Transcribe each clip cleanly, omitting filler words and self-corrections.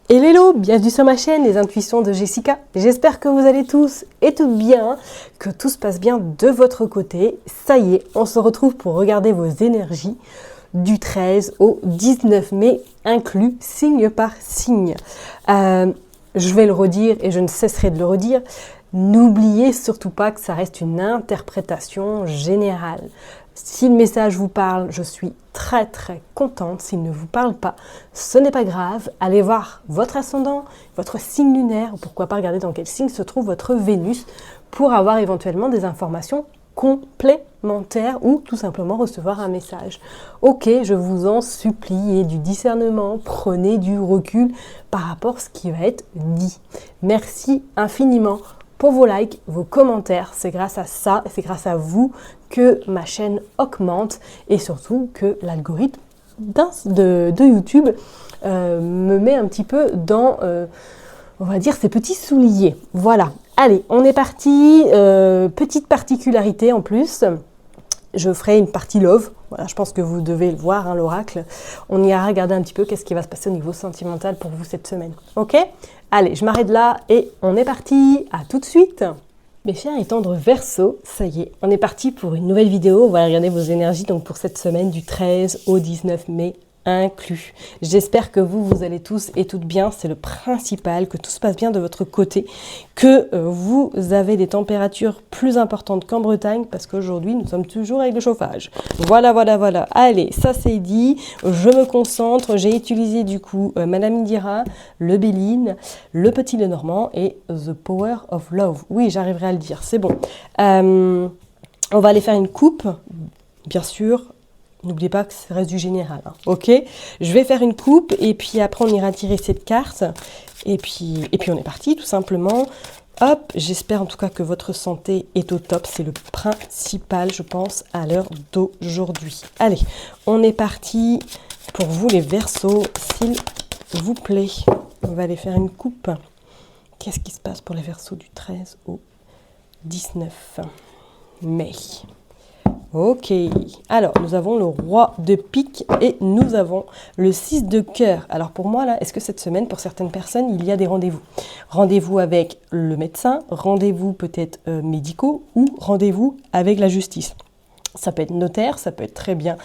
Hello, bienvenue sur ma chaîne Les Intuitions de Jessica. J'espère que vous allez tous et toutes bien, que tout se passe bien de votre côté. Ça y est, on se retrouve pour regarder vos énergies du 13 au 19 mai, inclus signe par signe. Je vais le redire et je ne cesserai de le redire. N'oubliez surtout pas que ça reste une interprétation générale. Si le message vous parle, je suis très contente. S'il ne vous parle pas, ce n'est pas grave. Allez voir votre ascendant, votre signe lunaire, ou pourquoi pas regarder dans quel signe se trouve votre Vénus pour avoir éventuellement des informations complémentaires ou tout simplement recevoir un message. Ok, je vous en supplie, ayez du discernement, prenez du recul par rapport à ce qui va être dit. Merci infiniment pour vos likes, vos commentaires. C'est grâce à ça, c'est grâce à vous que ma chaîne augmente et surtout que l'algorithme de YouTube me met un petit peu dans, on va dire, ses petits souliers. Voilà. Allez, on est parti. Petite particularité en plus. Je ferai une partie love. Voilà, je pense que vous devez le voir, hein, l'oracle. On ira regarder un petit peu qu'est-ce qui va se passer au niveau sentimental pour vous cette semaine. Ok ? Allez, je m'arrête là et on est parti. À tout de suite. Mes chers et tendres Verseaux, ça y est, on est parti pour une nouvelle vidéo. On va regarder vos énergies donc pour cette semaine du 13 au 19 mai inclus. J'espère que vous allez tous et toutes bien, c'est le principal, que tout se passe bien de votre côté, que vous avez des températures plus importantes qu'en Bretagne, parce qu'aujourd'hui nous sommes toujours avec le chauffage. Voilà. Allez, ça c'est dit, je me concentre, j'ai utilisé du coup Madame Indira, le Béline, le Petit Lenormand et The Power of Love. Oui, j'arriverai à le dire, c'est bon. On va aller faire une coupe, bien sûr. N'oubliez pas que ça reste du général, hein. Ok, je vais faire une coupe et puis après on ira tirer cette carte et puis on est parti tout simplement. Hop, j'espère en tout cas que votre santé est au top, c'est le principal je pense à l'heure d'aujourd'hui. Allez, on est parti pour vous les Verseaux, s'il vous plaît. On va aller faire une coupe. Qu'est-ce qui se passe pour les Verseaux du 13 au 19 mai? Ok, alors nous avons le roi de pique et nous avons le 6 de cœur. Alors pour moi là, est-ce que cette semaine, pour certaines personnes, il y a des rendez-vous? Rendez-vous avec le médecin, rendez-vous peut-être médicaux ou rendez-vous avec la justice. Ça peut être notaire, ça peut être très bien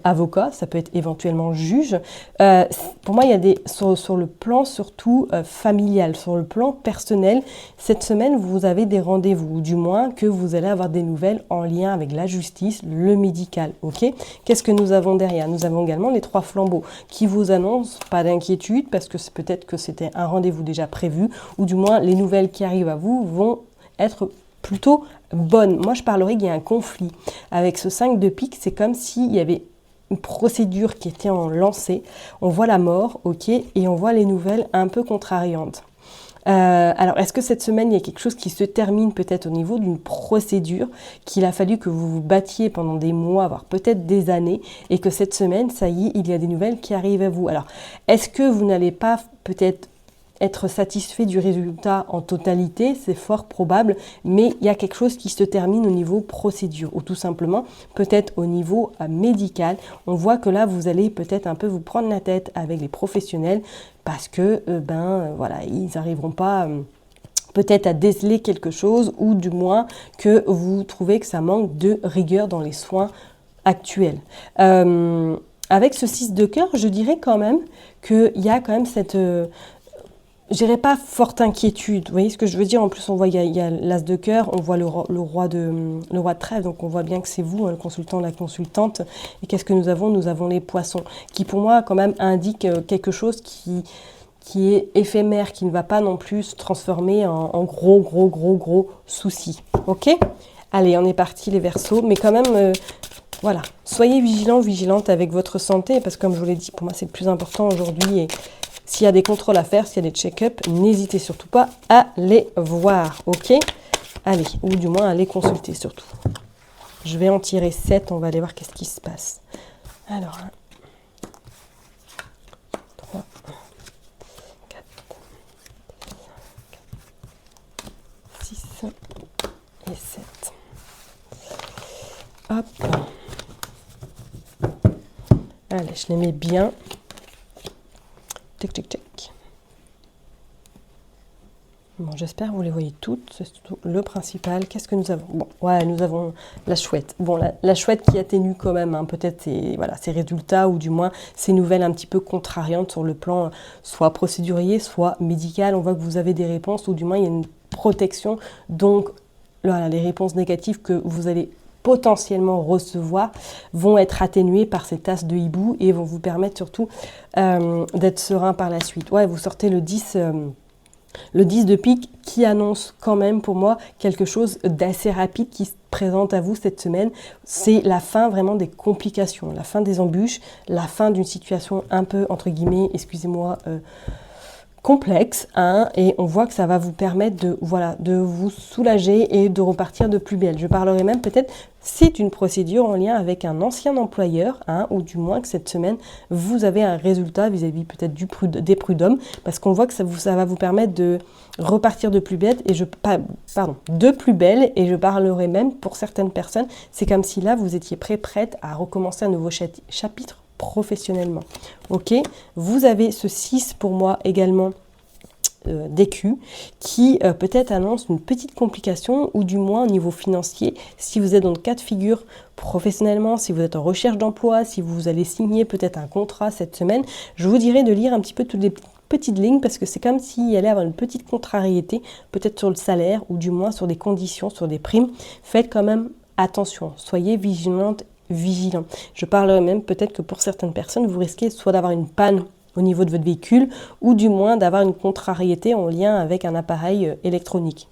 avocat, ça peut être éventuellement juge. Pour moi, il y a des sur le plan surtout familial, sur le plan personnel. Cette semaine, vous avez des rendez-vous, ou du moins que vous allez avoir des nouvelles en lien avec la justice, le médical. Ok ? Qu'est-ce que nous avons derrière? Nous avons également les 3 flambeaux qui vous annoncent pas d'inquiétude parce que c'est peut-être que c'était un rendez-vous déjà prévu, ou du moins les nouvelles qui arrivent à vous vont être plutôt bonne. Moi, je parlerais qu'il y a un conflit. Avec ce 5 de pique, c'est comme s'il y avait une procédure qui était en lancée. On voit la mort, ok, et on voit les nouvelles un peu contrariantes. Alors, est-ce que cette semaine, il y a quelque chose qui se termine peut-être au niveau d'une procédure qu'il a fallu que vous vous battiez pendant des mois, voire peut-être des années, et que cette semaine, ça y est, il y a des nouvelles qui arrivent à vous. Alors, est-ce que vous n'allez pas peut-être être satisfait du résultat en totalité, c'est fort probable, mais il y a quelque chose qui se termine au niveau procédure, ou tout simplement peut-être au niveau médical. On voit que là, vous allez peut-être un peu vous prendre la tête avec les professionnels, parce que, voilà, ils n'arriveront pas peut-être à déceler quelque chose, ou du moins que vous trouvez que ça manque de rigueur dans les soins actuels. Avec ce 6 de cœur, je dirais quand même qu'il y a quand même cette... je dirais pas forte inquiétude, vous voyez ce que je veux dire? En plus, on voit, il y a l'as de cœur, on voit le roi de trèfle, donc on voit bien que c'est vous, hein, le consultant, la consultante. Et qu'est-ce que nous avons? Nous avons les poissons, qui pour moi, quand même, indiquent quelque chose qui est éphémère, qui ne va pas non plus se transformer en gros souci. Ok? Allez, on est parti les Verseaux, mais quand même... voilà, soyez vigilants, vigilantes avec votre santé, parce que comme je vous l'ai dit, pour moi, c'est le plus important aujourd'hui. Et s'il y a des contrôles à faire, s'il y a des check-up, n'hésitez surtout pas à les voir, ok? Allez, ou du moins à les consulter surtout. Je vais en tirer 7, on va aller voir qu'est-ce qui se passe. Alors, 1, 3, 4, et 7. Hop. Allez, je les mets bien. Tic, tic, tic. Bon, j'espère que vous les voyez toutes. C'est surtout le principal. Qu'est-ce que nous avons? Bon, ouais, nous avons la chouette. Bon, la chouette qui atténue quand même, hein, peut-être ses résultats, ou du moins ses nouvelles un petit peu contrariantes sur le plan soit procédurier, soit médical. On voit que vous avez des réponses, ou du moins il y a une protection. Donc, voilà, les réponses négatives que vous allez potentiellement recevoir vont être atténuées par ces tasses de hibou et vont vous permettre surtout d'être serein par la suite. Ouais, vous sortez le 10 de pique qui annonce quand même pour moi quelque chose d'assez rapide qui se présente à vous cette semaine. C'est la fin vraiment des complications, la fin des embûches, la fin d'une situation un peu, entre guillemets, excusez-moi, complexe, hein, et on voit que ça va vous permettre de vous soulager et de repartir de plus belle. Je parlerai même peut-être, c'est une procédure en lien avec un ancien employeur, hein, ou du moins que cette semaine, vous avez un résultat vis-à-vis peut-être des prud'hommes, parce qu'on voit que ça va vous permettre de repartir de plus belle, et je parlerai même pour certaines personnes, c'est comme si là, vous étiez prête à recommencer un nouveau chapitre professionnellement. Ok, vous avez ce 6 pour moi également d'écu qui peut-être annonce une petite complication, ou du moins au niveau financier, si vous êtes dans le cas de figure professionnellement, si vous êtes en recherche d'emploi, si vous allez signer peut-être un contrat cette semaine, je vous dirais de lire un petit peu toutes les petites lignes, parce que c'est comme s'il y allait avoir une petite contrariété, peut-être sur le salaire, ou du moins sur des conditions, sur des primes. Faites quand même attention, soyez vigilant. Je parlerai même peut-être que pour certaines personnes, vous risquez soit d'avoir une panne au niveau de votre véhicule, ou du moins d'avoir une contrariété en lien avec un appareil électronique.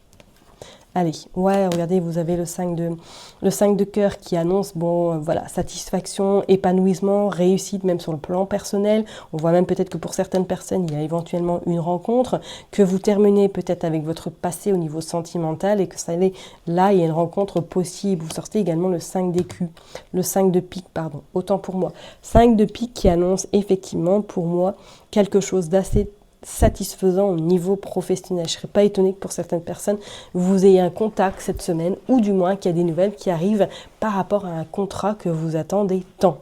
Allez, ouais, regardez, vous avez le 5 de cœur qui annonce, bon, voilà, satisfaction, épanouissement, réussite, même sur le plan personnel. On voit même peut-être que pour certaines personnes, il y a éventuellement une rencontre, que vous terminez peut-être avec votre passé au niveau sentimental, et que ça allait, là, il y a une rencontre possible. Vous sortez également le 5 d'écu, le 5 de pique, pardon, autant pour moi. 5 de pique qui annonce effectivement, pour moi, quelque chose d'assez satisfaisant au niveau professionnel. Je ne serais pas étonnée que pour certaines personnes, vous ayez un contact cette semaine, ou du moins qu'il y a des nouvelles qui arrivent par rapport à un contrat que vous attendez tant.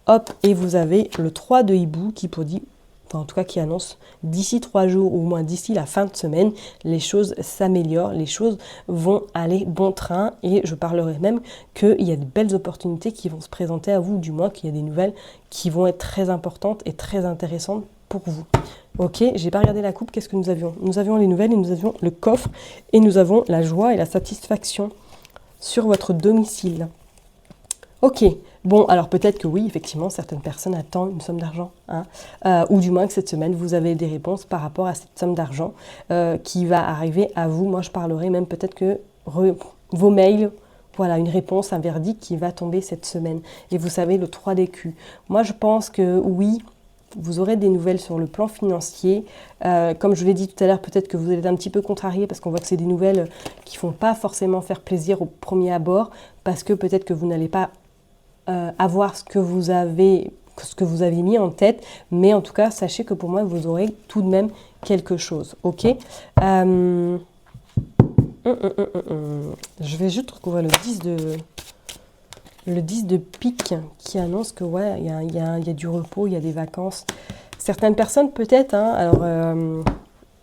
Hop, et vous avez le 3 de hibou qui en tout cas qui annonce d'ici 3 jours, ou au moins d'ici la fin de semaine, les choses s'améliorent, les choses vont aller bon train, et je parlerai même qu'il y a de belles opportunités qui vont se présenter à vous, du moins qu'il y a des nouvelles qui vont être très importantes et très intéressantes pour vous. Ok, j'ai pas regardé la coupe, qu'est-ce que nous avions? Nous avions les nouvelles, et nous avions le coffre, et nous avons la joie et la satisfaction sur votre domicile. Ok, bon, alors peut-être que oui, effectivement, certaines personnes attendent une somme d'argent, hein, ou du moins que cette semaine, vous avez des réponses par rapport à cette somme d'argent qui va arriver à vous. Moi, je parlerai même peut-être que vos mails, voilà, une réponse, un verdict qui va tomber cette semaine. Et vous savez, le 3 d'écu. Moi, je pense que oui, vous aurez des nouvelles sur le plan financier. Comme je l'ai dit tout à l'heure, peut-être que vous êtes un petit peu contrarié, parce qu'on voit que c'est des nouvelles qui ne font pas forcément faire plaisir au premier abord, parce que peut-être que vous n'allez pas avoir ce que vous avez mis en tête, mais en tout cas, sachez que pour moi, vous aurez tout de même quelque chose. Ok, je vais juste recouvrir le 10 de pique qui annonce que ouais, il y a du repos, il y a des vacances. Certaines personnes peut-être, hein, alors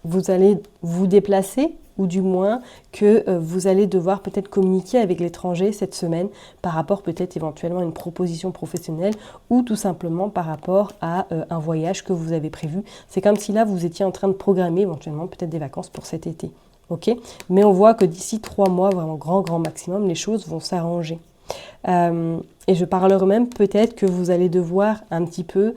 vous allez vous déplacer, ou du moins que vous allez devoir peut-être communiquer avec l'étranger cette semaine par rapport peut-être éventuellement à une proposition professionnelle, ou tout simplement par rapport à un voyage que vous avez prévu. C'est comme si là vous étiez en train de programmer éventuellement peut-être des vacances pour cet été. Ok, mais on voit que d'ici 3 mois, vraiment grand maximum, les choses vont s'arranger. Et je parlerai même peut-être que vous allez devoir un petit peu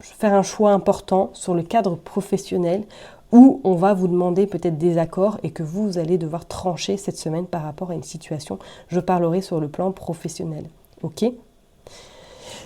faire un choix important sur le cadre professionnel, où on va vous demander peut-être des accords, et que vous allez devoir trancher cette semaine par rapport à une situation. Je parlerai sur le plan professionnel. Ok ?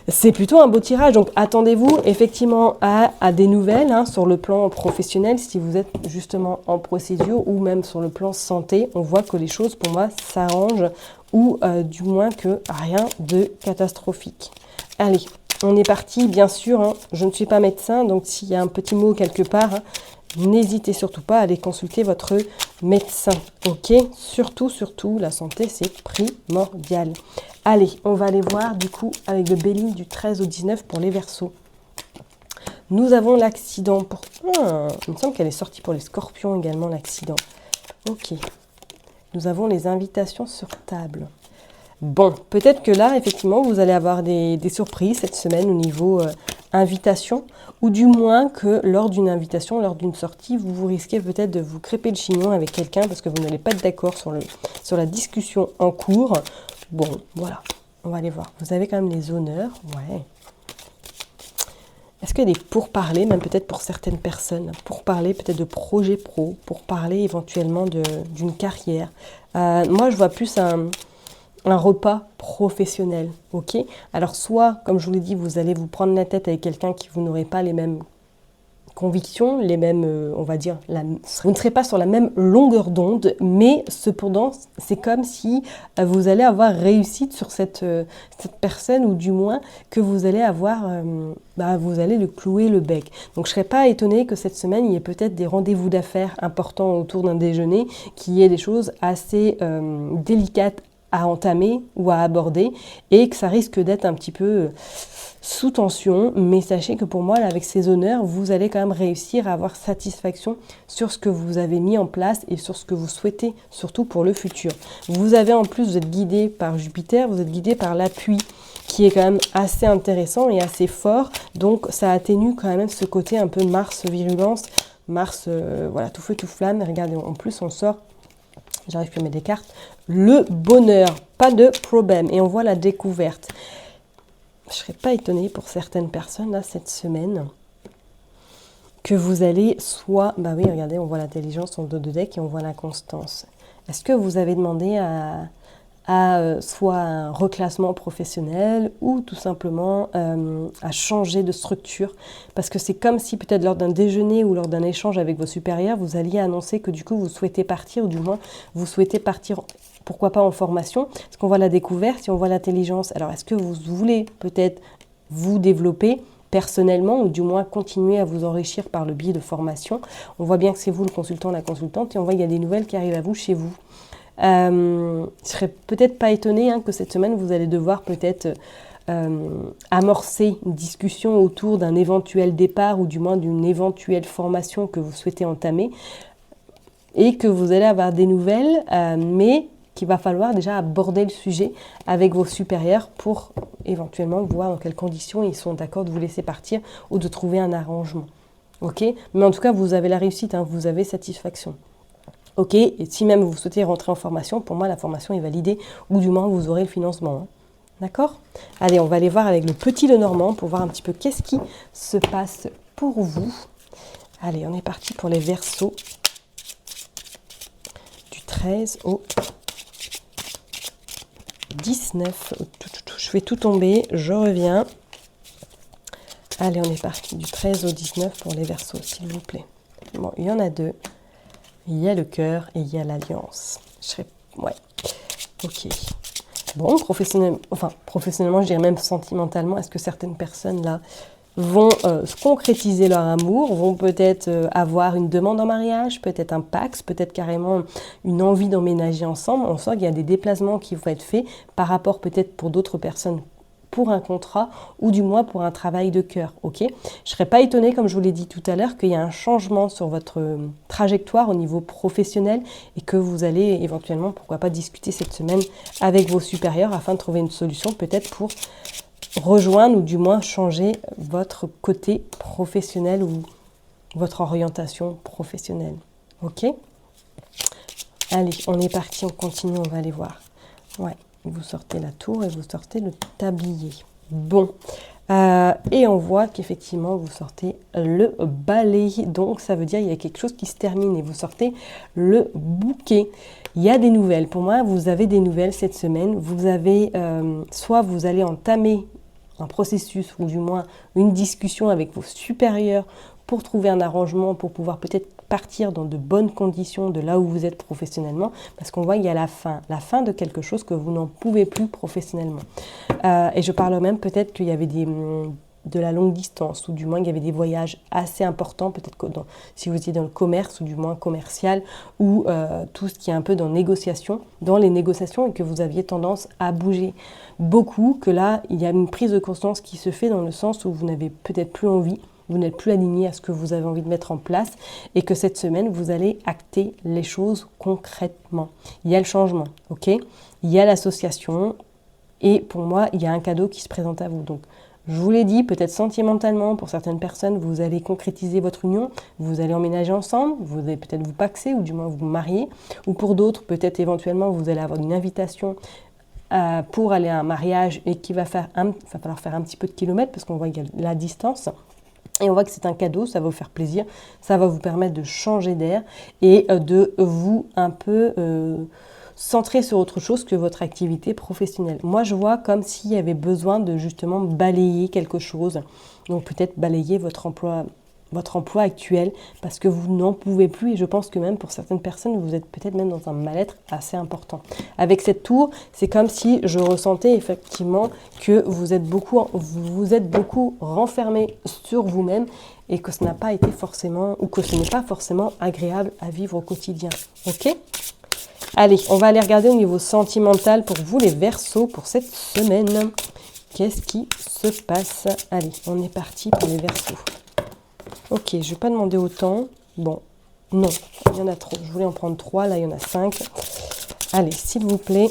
C'est plutôt un beau tirage, donc attendez-vous effectivement à des nouvelles, hein, sur le plan professionnel, si vous êtes justement en procédure, ou même sur le plan santé. On voit que les choses pour moi s'arrangent, ou du moins que rien de catastrophique. Allez, on est parti, bien sûr, hein, je ne suis pas médecin, donc s'il y a un petit mot quelque part, hein, n'hésitez surtout pas à aller consulter votre médecin, ok? Surtout, la santé, c'est primordial. Allez, on va aller voir du coup avec le Bélier du 13 au 19 pour les Verseaux. Nous avons l'accident pour... il me semble qu'elle est sortie pour les Scorpions également, l'accident. Ok. Nous avons les invitations sur table. Bon, peut-être que là, effectivement, vous allez avoir des surprises cette semaine au niveau invitation, ou du moins que lors d'une invitation, lors d'une sortie, vous risquez peut-être de vous crêper le chignon avec quelqu'un parce que vous n'allez pas être d'accord sur la discussion en cours. Bon, voilà, on va aller voir. Vous avez quand même les honneurs, ouais. Est-ce qu'il y a des pourparlers, même peut-être pour certaines personnes, pour parler peut-être de projets pro, pour parler éventuellement d'une carrière. Moi, je vois plus un repas professionnel, ok? Alors, soit, comme je vous l'ai dit, vous allez vous prendre la tête avec quelqu'un qui vous n'aurez pas les mêmes convictions, les mêmes, on va dire, vous ne serez pas sur la même longueur d'onde, mais cependant, c'est comme si vous allez avoir réussite sur cette personne, ou du moins que vous allez avoir, vous allez le clouer le bec. Donc, je ne serais pas étonnée que cette semaine, il y ait peut-être des rendez-vous d'affaires importants autour d'un déjeuner, qu'il y ait des choses assez délicates à entamer ou à aborder, et que ça risque d'être un petit peu sous tension, mais sachez que pour moi, là, avec ces honneurs, vous allez quand même réussir à avoir satisfaction sur ce que vous avez mis en place et sur ce que vous souhaitez, surtout pour le futur. Vous avez en plus, vous êtes guidé par Jupiter, vous êtes guidé par l'appui qui est quand même assez intéressant et assez fort, donc ça atténue quand même ce côté un peu Mars virulence, Mars, voilà, tout feu, tout flamme. Regardez, en plus on sort, j'arrive plus à mettre des cartes, le bonheur, pas de problème, et on voit la découverte. Je ne serais pas étonnée pour certaines personnes, là, cette semaine, que vous allez soit... Bah oui, regardez, on voit l'intelligence en dos de deck et on voit la constance. Est-ce que vous avez demandé à soit un reclassement professionnel ou tout simplement à changer de structure? Parce que c'est comme si peut-être lors d'un déjeuner ou lors d'un échange avec vos supérieurs, vous alliez annoncer que du coup, vous souhaitez partir, ou du moins, vous souhaitez partir... Pourquoi pas en formation? Est-ce qu'on voit la découverte, si on voit l'intelligence? Alors, est-ce que vous voulez peut-être vous développer personnellement, ou du moins continuer à vous enrichir par le biais de formation? On voit bien que c'est vous le consultant, la consultante, et on voit qu'il y a des nouvelles qui arrivent à vous chez vous. Je ne serais peut-être pas étonnée que cette semaine, vous allez devoir peut-être amorcer une discussion autour d'un éventuel départ, ou du moins d'une éventuelle formation que vous souhaitez entamer, et que vous allez avoir des nouvelles, mais qu'il va falloir déjà aborder le sujet avec vos supérieurs pour éventuellement voir dans quelles conditions ils sont d'accord de vous laisser partir ou de trouver un arrangement. Ok? Mais en tout cas, vous avez la réussite, vous avez satisfaction. Ok? Et si même vous souhaitez rentrer en formation, pour moi, la formation est validée, ou du moins vous aurez le financement. D'accord? Allez, on va aller voir avec le petit Lenormand pour voir un petit peu qu'est-ce qui se passe pour vous. Allez, on est parti pour les Verseaux. Du 13 au 19, je fais tout tomber, je reviens. Allez, on est parti du 13 au 19 pour les Verseaux, s'il vous plaît. Bon, il y en a deux. Il y a le cœur et il y a l'alliance. Ouais, ok. Bon, professionnellement, je dirais même sentimentalement, est-ce que certaines personnes là vont concrétiser leur amour, vont peut-être avoir une demande en mariage, peut-être un Pax, peut-être carrément une envie d'emménager ensemble. On sent qu'il y a des déplacements qui vont être faits par rapport peut-être pour d'autres personnes pour un contrat, ou du moins pour un travail de cœur, ok? Je ne serais pas étonnée, comme je vous l'ai dit tout à l'heure, qu'il y ait un changement sur votre trajectoire au niveau professionnel, et que vous allez éventuellement, pourquoi pas, discuter cette semaine avec vos supérieurs afin de trouver une solution peut-être pour rejoindre, ou du moins changer votre côté professionnel ou votre orientation professionnelle. Ok? Allez, on est parti, on continue, on va aller voir. Ouais, vous sortez la tour et vous sortez le tablier. Bon, et on voit qu'effectivement vous sortez le balai, donc ça veut dire qu'il y a quelque chose qui se termine, et vous sortez le bouquet. Il y a des nouvelles, pour moi vous avez des nouvelles cette semaine. Vous avez, soit vous allez entamer un processus, ou du moins une discussion avec vos supérieurs pour trouver un arrangement, pour pouvoir peut-être partir dans de bonnes conditions de là où vous êtes professionnellement, parce qu'on voit qu'il y a la fin de quelque chose que vous n'en pouvez plus professionnellement. Et je parle même peut-être qu'il y avait de la longue distance, ou du moins il y avait des voyages assez importants, peut-être que si vous étiez dans le commerce, ou du moins commercial, ou tout ce qui est un peu dans les négociations, et que vous aviez tendance à bouger beaucoup, que là, il y a une prise de conscience qui se fait dans le sens où vous n'avez peut-être plus envie, vous n'êtes plus aligné à ce que vous avez envie de mettre en place, et que cette semaine, vous allez acter les choses concrètement. Il y a le changement, ok? Il y a l'association, et pour moi, il y a un cadeau qui se présente à vous. Donc, je vous l'ai dit, peut-être sentimentalement, pour certaines personnes, vous allez concrétiser votre union, vous allez emménager ensemble, vous allez peut-être vous paxer, ou du moins vous marier, ou pour d'autres, peut-être éventuellement, vous allez avoir une invitation pour aller à un mariage et qui va falloir faire un petit peu de kilomètres, parce qu'on voit qu'il y a la distance. Et on voit que c'est un cadeau, ça va vous faire plaisir, ça va vous permettre de changer d'air et de vous un peu centrer sur autre chose que votre activité professionnelle. Moi, je vois comme s'il y avait besoin de justement balayer quelque chose. Donc peut-être balayer votre emploi actuel parce que vous n'en pouvez plus, et je pense que même pour certaines personnes, vous êtes peut-être même dans un mal-être assez important. Avec cette tour, c'est comme si je ressentais effectivement que vous êtes beaucoup renfermé sur vous-même et que ce n'a pas été forcément, ou que ce n'est pas forcément agréable à vivre au quotidien. Ok ? Allez, on va aller regarder au niveau sentimental pour vous les Verseaux pour cette semaine. Qu'est-ce qui se passe? Allez, on est parti pour les Verseaux. Ok, je ne vais pas demander autant. Bon, non, il y en a trop. Je voulais en prendre 3, là il y en a 5. Allez, s'il vous plaît,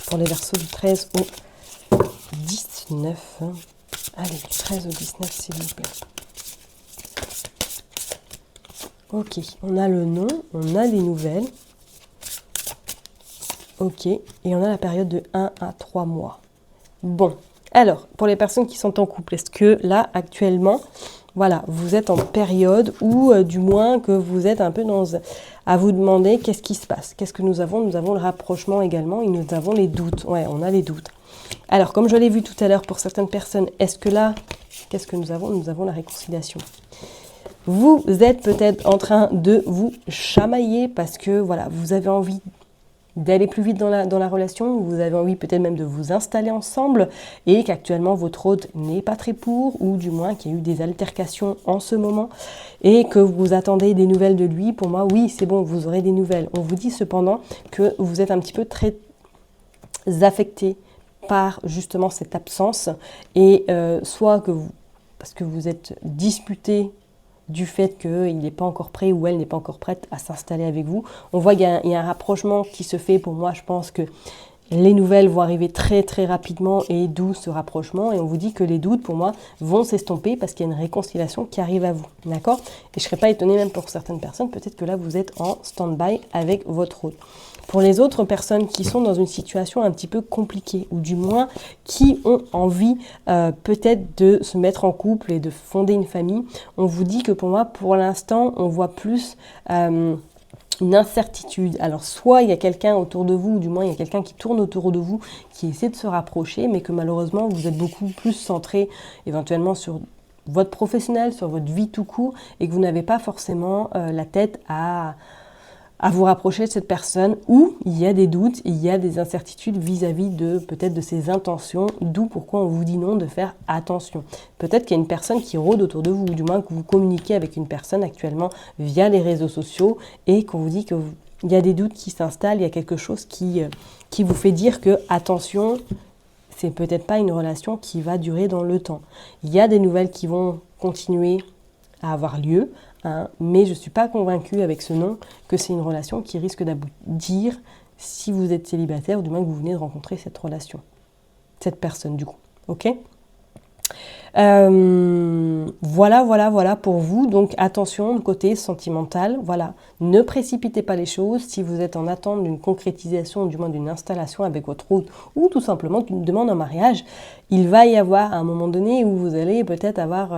pour les Verseaux du 13 au 19. Allez, du 13 au 19, s'il vous plaît. Ok, on a le nom, on a les nouvelles. Ok, et on a la période de 1 à 3 mois. Bon, alors, pour les personnes qui sont en couple, est-ce que là, actuellement, voilà, vous êtes en période où, du moins, que vous êtes un peu à vous demander qu'est-ce qui se passe? Qu'est-ce que nous avons? Nous avons le rapprochement également et nous avons les doutes. Ouais, on a les doutes. Alors, comme je l'ai vu tout à l'heure pour certaines personnes, est-ce que là, qu'est-ce que nous avons? Nous avons la réconciliation. Vous êtes peut-être en train de vous chamailler parce que, voilà, vous avez envie d'aller plus vite dans la relation, vous avez envie peut-être même de vous installer ensemble et qu'actuellement votre hôte n'est pas très pour, ou du moins qu'il y a eu des altercations en ce moment et que vous attendez des nouvelles de lui. Pour moi, oui, c'est bon, vous aurez des nouvelles. On vous dit cependant que vous êtes un petit peu très affecté par justement cette absence et soit que parce que vous êtes disputé du fait qu'il n'est pas encore prêt ou elle n'est pas encore prête à s'installer avec vous. On voit qu'il y a un rapprochement qui se fait. Pour moi, je pense que les nouvelles vont arriver très très rapidement et d'où ce rapprochement. Et on vous dit que les doutes, pour moi, vont s'estomper parce qu'il y a une réconciliation qui arrive à vous. D'accord? Et je ne serais pas étonnée même pour certaines personnes, peut-être que là, vous êtes en stand-by avec votre hôte. Pour les autres personnes qui sont dans une situation un petit peu compliquée, ou du moins qui ont envie peut-être de se mettre en couple et de fonder une famille, on vous dit que pour moi, pour l'instant, on voit plus une incertitude. Alors soit il y a quelqu'un autour de vous, ou du moins il y a quelqu'un qui tourne autour de vous, qui essaie de se rapprocher, mais que malheureusement vous êtes beaucoup plus centré éventuellement sur votre professionnel, sur votre vie tout court, et que vous n'avez pas forcément la tête à vous rapprocher de cette personne, où il y a des doutes, il y a des incertitudes vis-à-vis de peut-être de ses intentions, d'où pourquoi on vous dit non, de faire attention. Peut-être qu'il y a une personne qui rôde autour de vous, ou du moins que vous communiquez avec une personne actuellement via les réseaux sociaux et qu'on vous dit qu'il y a des doutes qui s'installent, il y a quelque chose qui vous fait dire que attention, c'est peut-être pas une relation qui va durer dans le temps. Il y a des nouvelles qui vont continuer à avoir lieu, mais je ne suis pas convaincue avec ce nom que c'est une relation qui risque d'aboutir si vous êtes célibataire, ou du moins que vous venez de rencontrer cette relation, cette personne du coup, ok? Voilà pour vous. Donc attention, côté sentimental, voilà, ne précipitez pas les choses. Si vous êtes en attente d'une concrétisation, ou du moins d'une installation avec votre hôte, ou tout simplement d'une demande en mariage, il va y avoir un moment donné où vous allez peut-être avoir...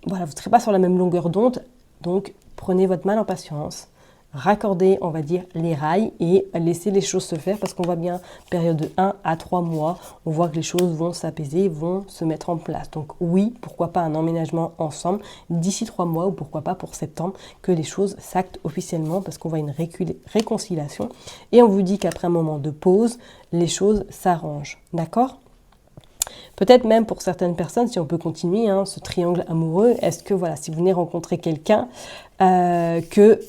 voilà, vous ne serez pas sur la même longueur d'onde, donc prenez votre mal en patience, raccordez, on va dire, les rails et laissez les choses se faire, parce qu'on voit bien, période de 1 à 3 mois, on voit que les choses vont s'apaiser, vont se mettre en place. Donc oui, pourquoi pas un emménagement ensemble d'ici 3 mois, ou pourquoi pas pour septembre, que les choses s'actent officiellement, parce qu'on voit une réconciliation, et on vous dit qu'après un moment de pause, les choses s'arrangent, d'accord ? Peut-être même pour certaines personnes, si on peut continuer, hein, ce triangle amoureux, est-ce que voilà, si vous venez rencontrer quelqu'un que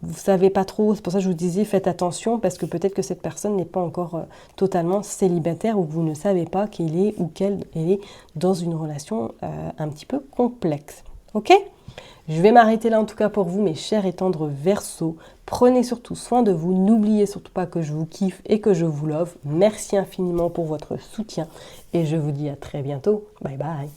vous savez pas trop, c'est pour ça que je vous disais faites attention parce que peut-être que cette personne n'est pas encore totalement célibataire ou vous ne savez pas qu'il est ou qu'elle est dans une relation un petit peu complexe. Ok ? Je vais m'arrêter là en tout cas pour vous, mes chers et tendres Verseaux. Prenez surtout soin de vous. N'oubliez surtout pas que je vous kiffe et que je vous love. Merci infiniment pour votre soutien et je vous dis à très bientôt. Bye bye.